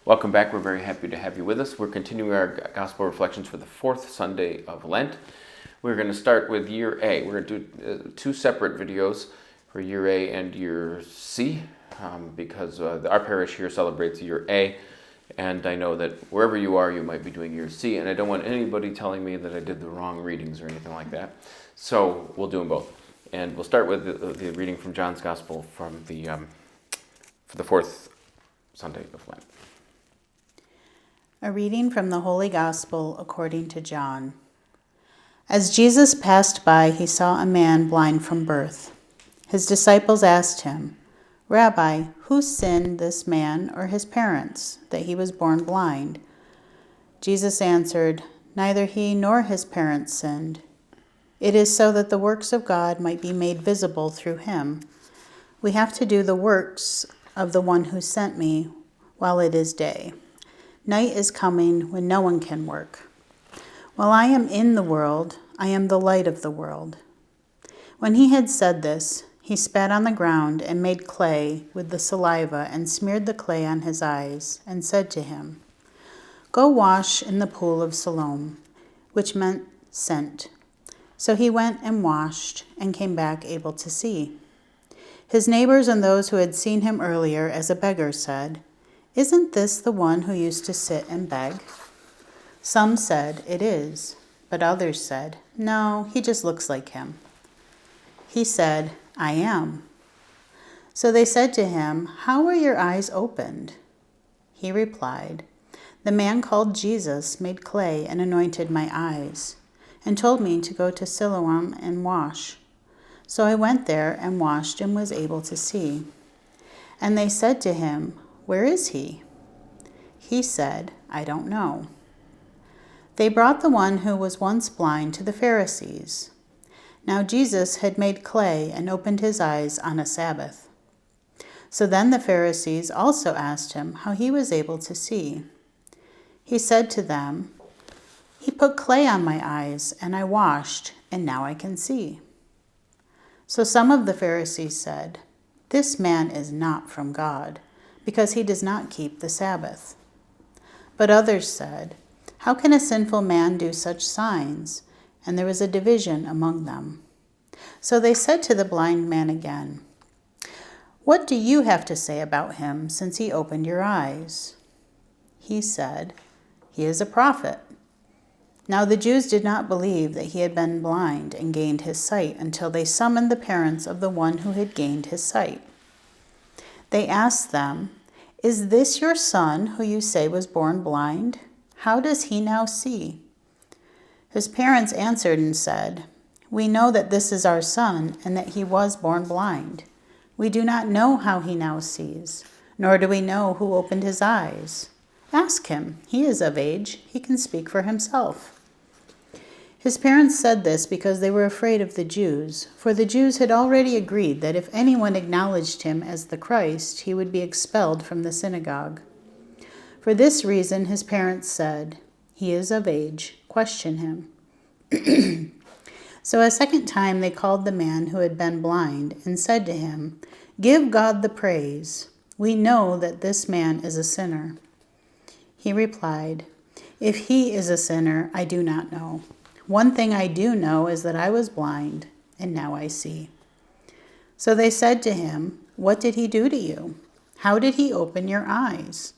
Welcome back. We're very happy to have you with us. We're continuing our gospel reflections for the fourth Sunday of Lent. We're going to start with Year A. We're going to do two separate videos for Year A and Year C because our parish here celebrates Year A, and I know that wherever you are, you might be doing Year C, and I don't want anybody telling me that I did the wrong readings or anything like that. So we'll do them both. And we'll start with the reading from John's Gospel from for the fourth Sunday of Lent. A reading from the Holy Gospel according to John. As Jesus passed by, he saw a man blind from birth. His disciples asked him, "Rabbi, who sinned, this man or his parents, that he was born blind?" Jesus answered, "Neither he nor his parents sinned. It is so that the works of God might be made visible through him. We have to do the works of the one who sent me while it is day. Night is coming when no one can work. While I am in the world, I am the light of the world." When he had said this, he spat on the ground and made clay with the saliva and smeared the clay on his eyes and said to him, "Go wash in the pool of Siloam," which meant sent. So he went and washed and came back able to see. His neighbors and those who had seen him earlier as a beggar said, "Isn't this the one who used to sit and beg?" Some said, "It is," but others said, "No, he just looks like him." He said, "I am." So they said to him, "How were your eyes opened?" He replied, "The man called Jesus made clay and anointed my eyes, and told me to go to Siloam and wash. So I went there and washed and was able to see." And they said to him, "Where is he?" He said, "I don't know." They brought the one who was once blind to the Pharisees. Now Jesus had made clay and opened his eyes on a Sabbath. So then the Pharisees also asked him how he was able to see. He said to them, "He put clay on my eyes, and I washed, and now I can see." So some of the Pharisees said, "This man is not from God, because he does not keep the Sabbath." But others said, "How can a sinful man do such signs?" And there was a division among them. So they said to the blind man again, "What do you have to say about him, since he opened your eyes?" He said, "He is a prophet." Now the Jews did not believe that he had been blind and gained his sight until they summoned the parents of the one who had gained his sight. They asked them, "Is this your son who you say was born blind? How does he now see?" His parents answered and said, "We know that this is our son and that he was born blind. We do not know how he now sees, nor do we know who opened his eyes. Ask him. He is of age. He can speak for himself." His parents said this because they were afraid of the Jews, for the Jews had already agreed that if anyone acknowledged him as the Christ, he would be expelled from the synagogue. For this reason his parents said, "He is of age. Question him." So a second time they called the man who had been blind and said to him, "Give God the praise. We know that this man is a sinner." He replied, "If he is a sinner, I do not know. One thing I do know is that I was blind, and now I see." So they said to him, "What did he do to you? How did he open your eyes?"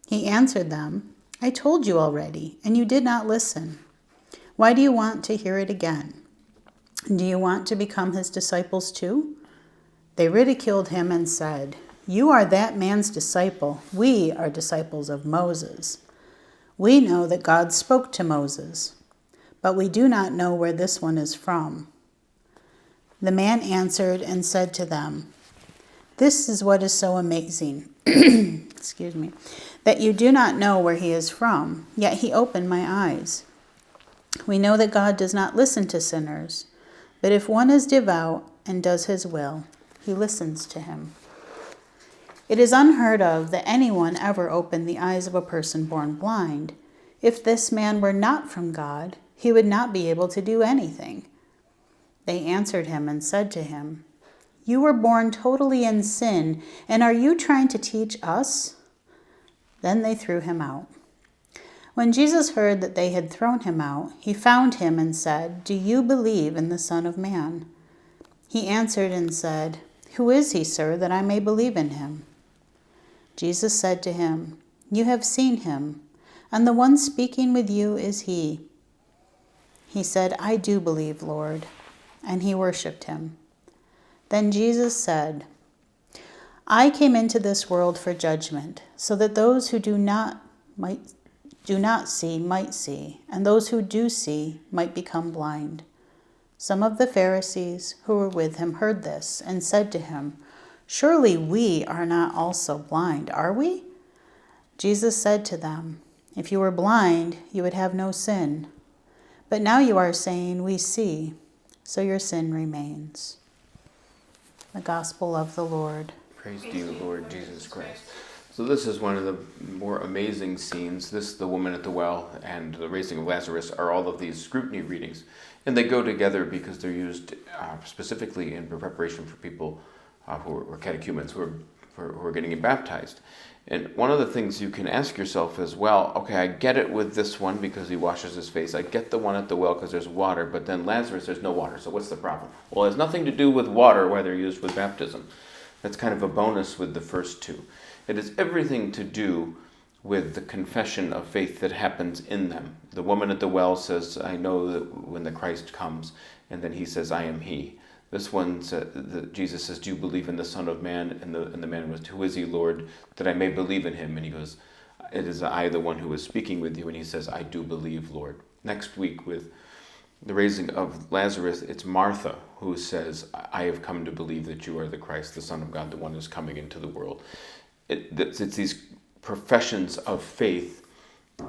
He answered them, "I told you already, and you did not listen. Why do you want to hear it again? Do you want to become his disciples too?" They ridiculed him and said, "You are that man's disciple. We are disciples of Moses. We know that God spoke to Moses, but we do not know where this one is from." The man answered and said to them, "This is what is so amazing, that you do not know where he is from, yet he opened my eyes. We know that God does not listen to sinners, but if one is devout and does his will, he listens to him. It is unheard of that anyone ever opened the eyes of a person born blind. If this man were not from God, he would not be able to do anything." They answered him and said to him, "You were born totally in sin, and are you trying to teach us?" Then they threw him out. When Jesus heard that they had thrown him out, he found him and said, "Do you believe in the Son of Man?" He answered and said, "Who is he, sir, that I may believe in him?" Jesus said to him, "You have seen him, and the one speaking with you is he." He said, "I do believe, Lord," and he worshipped him. Then Jesus said, "I came into this world for judgment, so that those who do not see might see, and those who do see might become blind." Some of the Pharisees who were with him heard this and said to him, "Surely we are not also blind, are we?" Jesus said to them, "If you were blind, you would have no sin. But now you are saying, 'We see,' so your sin remains." The Gospel of the Lord. Praise to you, Lord Jesus Christ. So this is one of the more amazing scenes. The woman at the well, and the raising of Lazarus are all of these scrutiny readings. And they go together because they're used specifically in preparation for people who are catechumens, who are getting baptized. And one of the things you can ask yourself is, well, okay, I get it with this one because he washes his face. I get the one at the well because there's water, but then Lazarus, there's no water. So what's the problem? Well, it has nothing to do with water, why they're used with baptism. That's kind of a bonus with the first two. It has everything to do with the confession of faith that happens in them. The woman at the well says, "I know that when the Christ comes," and then he says, "I am he." This one, Jesus says, "Do you believe in the Son of Man?" And the man was, "Who is he, Lord, that I may believe in him?" And he goes, "It is I, the one who is speaking with you." And he says, "I do believe, Lord." Next week, with the raising of Lazarus, it's Martha who says, "I have come to believe that you are the Christ, the Son of God, the one who's coming into the world." It's these professions of faith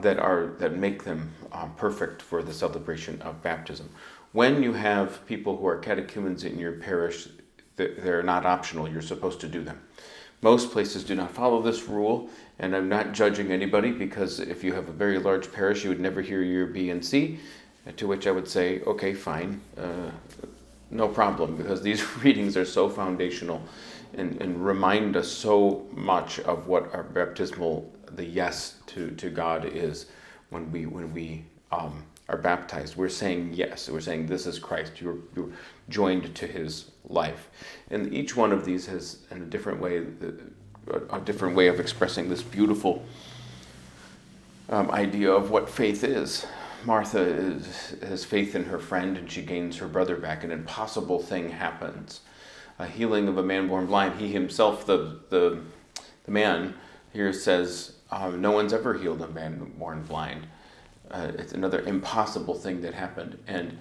that make them perfect for the celebration of baptism. When you have people who are catechumens in your parish, they're not optional. You're supposed to do them. Most places do not follow this rule, and I'm not judging anybody, because if you have a very large parish, you would never hear year B and C, to which I would say, okay, fine, no problem, because these readings are so foundational and remind us so much of what our baptismal, the yes to God is. When we are baptized, we're saying yes. We're saying, this is Christ. You're joined to his life. And each one of these has, in a different way of expressing this beautiful idea of what faith is. Martha has faith in her friend, and she gains her brother back. An impossible thing happens. A healing of a man born blind. He himself, the man here, says, no one's ever healed a man born blind. It's another impossible thing that happened. And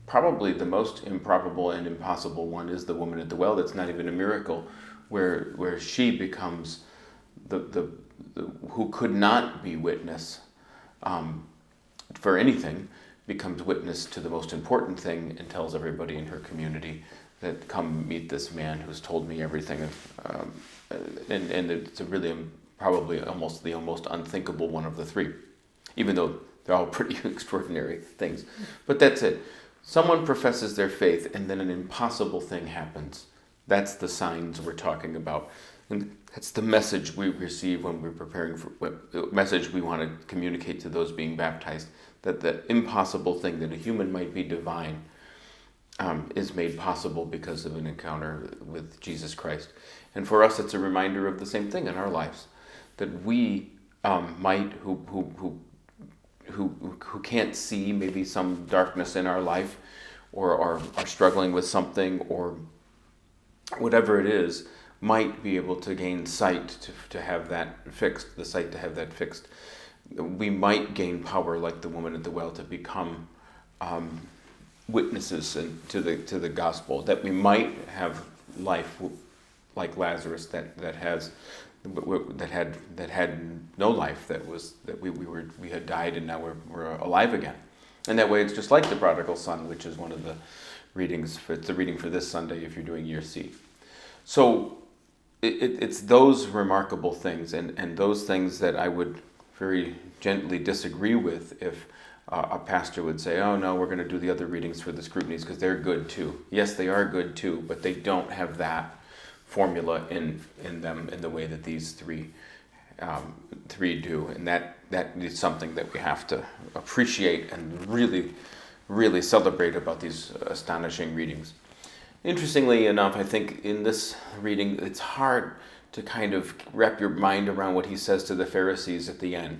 probably the most improbable and impossible one is the woman at the well. That's not even a miracle, where she becomes the who could not be witness for anything, becomes witness to the most important thing, and tells everybody in her community that, come meet this man who's told me everything. And it's really probably almost the most unthinkable one of the three, even though they're all pretty extraordinary things. But that's it. Someone professes their faith, and then an impossible thing happens. That's the signs we're talking about. And that's the message we receive when we're preparing for the message we want to communicate to those being baptized, that the impossible thing, that a human might be divine, is made possible because of an encounter with Jesus Christ. And for us, it's a reminder of the same thing in our lives, that we might, who can't see maybe some darkness in our life, or are struggling with something, or whatever it is, might be able to gain sight to have that fixed, the sight to have that fixed. We might gain power like the woman at the well to become witnesses to the gospel, that we might have life like Lazarus that had no life, that we had died, and now we're alive again. And that way, it's just like the prodigal son, which is one of the readings. It's the reading for this Sunday if you're doing year C. So it's those remarkable things, and those things that I would very gently disagree with if a pastor would say, "Oh no, we're going to do the other readings for the scrutinies because they're good too." Yes, they are good too, but they don't have that formula in them in the way that these three 3 do, and that is something that we have to appreciate and really, really celebrate about these astonishing readings. Interestingly enough, I think in this reading, it's hard to kind of wrap your mind around what he says to the Pharisees at the end.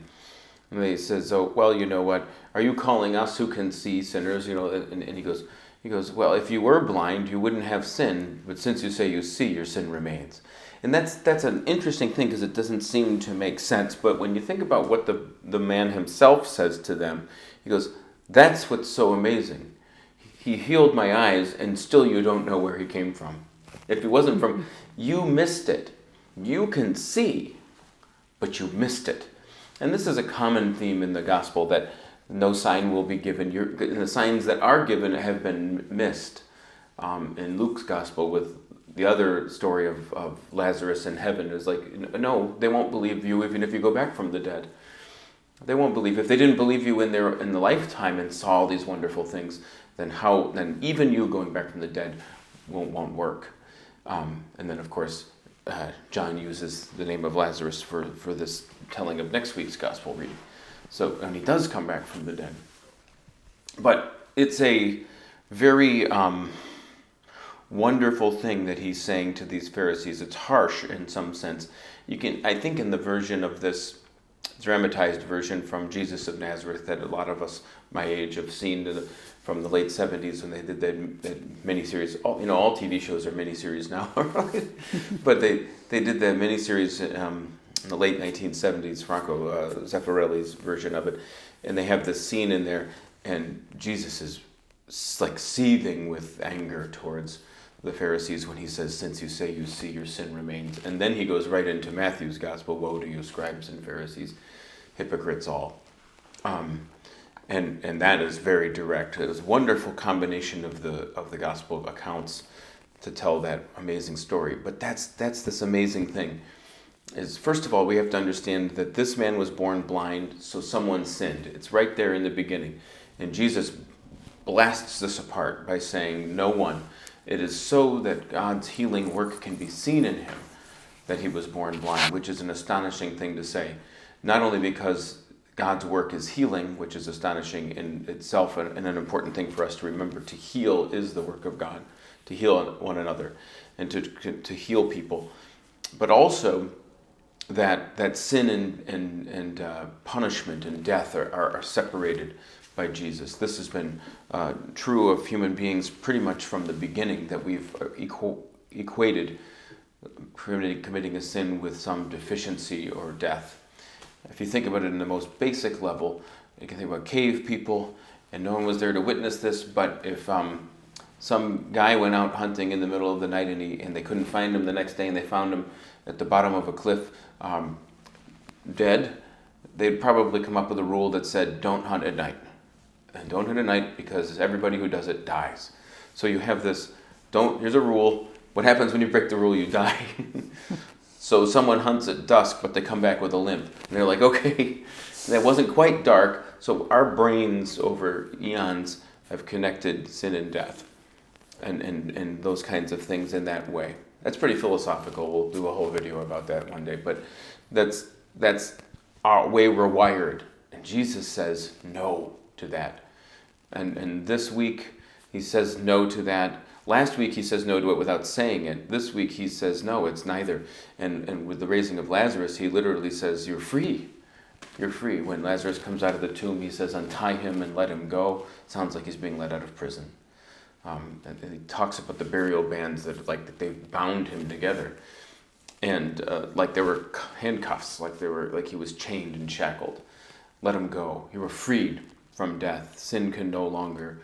And he says, "Oh, well, you know what? Are you calling us who can see sinners?" And he goes, "Well, if you were blind, you wouldn't have sin. But since you say you see, your sin remains." And that's an interesting thing because it doesn't seem to make sense. But when you think about what the man himself says to them, he goes, "That's what's so amazing. He healed my eyes, and still you don't know where he came from. If he wasn't from, you missed it. You can see, but you missed it." And this is a common theme in the gospel, that no sign will be given. The signs that are given have been missed. In Luke's gospel, with the other story of Lazarus in heaven, is like, no, they won't believe you even if you go back from the dead. They won't believe. If they didn't believe you in the lifetime and saw all these wonderful things, then even you going back from the dead won't work. And then, of course, John uses the name of Lazarus for this telling of next week's gospel reading. So, and he does come back from the dead. But it's a very wonderful thing that he's saying to these Pharisees. It's harsh in some sense. I think in the version of this dramatized version from Jesus of Nazareth that a lot of us my age have seen from the late 70s when they did that miniseries. All TV shows are miniseries now, right? But they did that miniseries in the late 1970s, Franco Zeffirelli's version of it, and they have this scene in there, and Jesus is like seething with anger towards the Pharisees when he says, "Since you say you see, your sin remains." And then he goes right into Matthew's gospel, "Woe to you, scribes and Pharisees, hypocrites all." And that is very direct. It was a wonderful combination of the gospel accounts to tell that amazing story. But that's this amazing thing. Is first of all, we have to understand that this man was born blind, so someone sinned. It's right there in the beginning. And Jesus blasts this apart by saying, "No one. It is so that God's healing work can be seen in him that he was born blind," which is an astonishing thing to say. Not only because God's work is healing, which is astonishing in itself and an important thing for us to remember. To heal is the work of God, to heal one another and to heal people. But also that sin and punishment and death are separated by Jesus. This has been true of human beings pretty much from the beginning, that we've equated committing a sin with some deficiency or death. If you think about it in the most basic level, you can think about cave people, and no one was there to witness this, but if some guy went out hunting in the middle of the night and they couldn't find him the next day, and they found him at the bottom of a cliff dead, they'd probably come up with a rule that said, "Don't hunt at night." And don't hunt at night because everybody who does it dies. So you have this, here's a rule. What happens when you break the rule? You die. So someone hunts at dusk, but they come back with a limp. And they're like, okay, that wasn't quite dark. So our brains over eons have connected sin and death and those kinds of things in that way. That's pretty philosophical. We'll do a whole video about that one day. But that's our way we're wired. And Jesus says no to that. And this week he says no to that. Last week he says no to it without saying it. This week he says no, it's neither. And with the raising of Lazarus, he literally says, "You're free. You're free." When Lazarus comes out of the tomb, he says, "Untie him and let him go." Sounds like he's being let out of prison. And he talks about the burial bands that they bound him together, and like there were handcuffs, like he was chained and shackled. Let him go. You were freed from death. Sin can no longer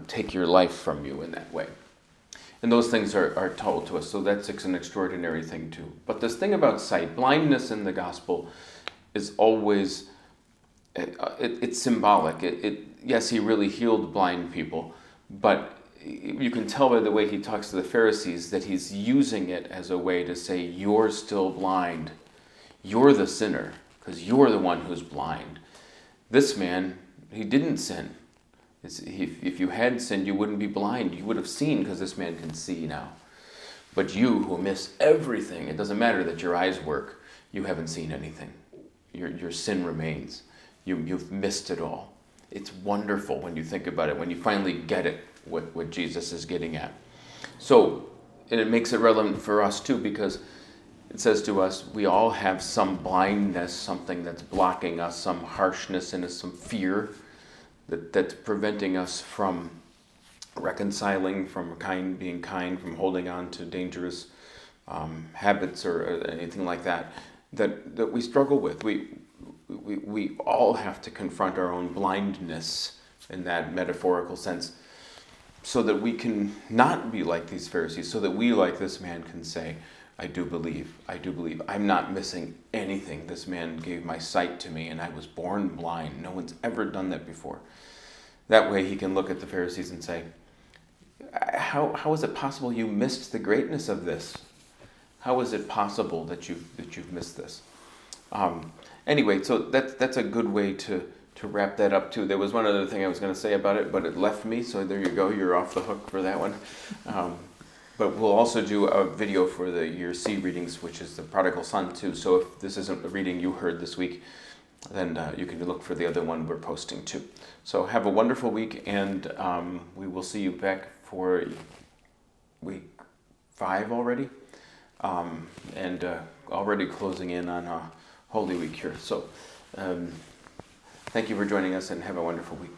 take your life from you in that way. And those things are told to us, so that's an extraordinary thing too. But this thing about sight, blindness in the gospel is always, it's symbolic. Yes, he really healed blind people, but you can tell by the way he talks to the Pharisees that he's using it as a way to say, you're still blind. You're the sinner, because you're the one who's blind. This man, he didn't sin. If you had sinned, you wouldn't be blind. You would have seen, because this man can see now. But you who miss everything, it doesn't matter that your eyes work. you haven't seen anything. Your sin remains. You've missed it all. It's wonderful when you think about it, when you finally get it, what Jesus is getting at. So, and it makes it relevant for us too, because it says to us, we all have some blindness, something that's blocking us, some harshness in us, some fear that's preventing us from reconciling, from being kind, from holding on to dangerous habits or anything like that we struggle with. We all have to confront our own blindness in that metaphorical sense, so that we can not be like these Pharisees, so that we, like this man, can say, I do believe, I'm not missing anything. This man gave my sight to me and I was born blind. No one's ever done that before. That way he can look at the Pharisees and say, how is it possible you missed the greatness of this? How is it possible that you've missed this? Anyway, so that's a good way to wrap that up too. There was one other thing I was going to say about it, but it left me, so there you go. You're off the hook for that one. But we'll also do a video for the Year C readings, which is the Prodigal Son too. So if this isn't a reading you heard this week, then you can look for the other one we're posting too. So have a wonderful week, and we will see you back for week 5 already. And already closing in on Holy Week here. So thank you for joining us, and have a wonderful week.